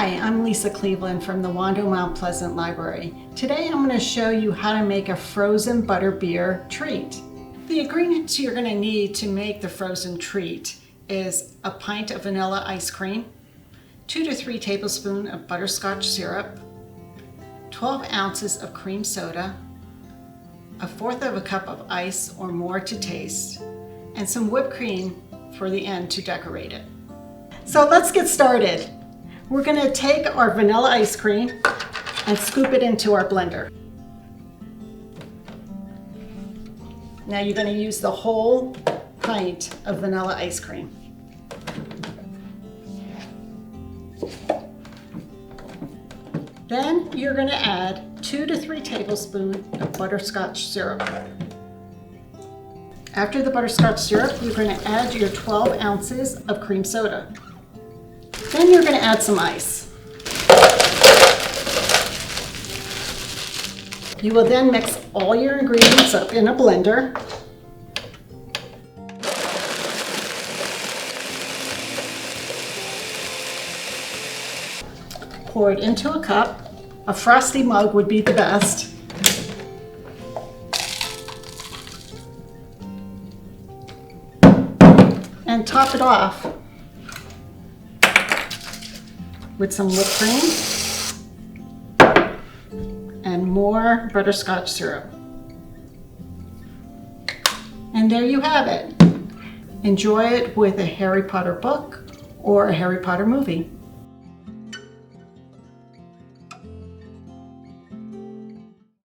Hi, I'm Lisa Cleveland from the Wando Mount Pleasant Library. Today I'm going to show you how to make a frozen butterbeer treat. The ingredients you're going to need to make the frozen treat is a pint of vanilla ice cream, 2 to 3 tablespoons of butterscotch syrup, 12 ounces of cream soda, 1/4 cup of ice or more to taste, and some whipped cream for the end to decorate it. So let's get started. We're going to take our vanilla ice cream and scoop it into our blender. Now you're going to use the whole pint of vanilla ice cream. Then you're going to add 2 to 3 tablespoons of butterscotch syrup. After the butterscotch syrup, you're going to add your 12 ounces of cream soda. Then you're going to add some ice. You will then mix all your ingredients up in a blender. Pour it into a cup. A frosty mug would be the best. And top it off with some whipped cream and more butterscotch syrup. And there you have it. Enjoy it with a Harry Potter book or a Harry Potter movie.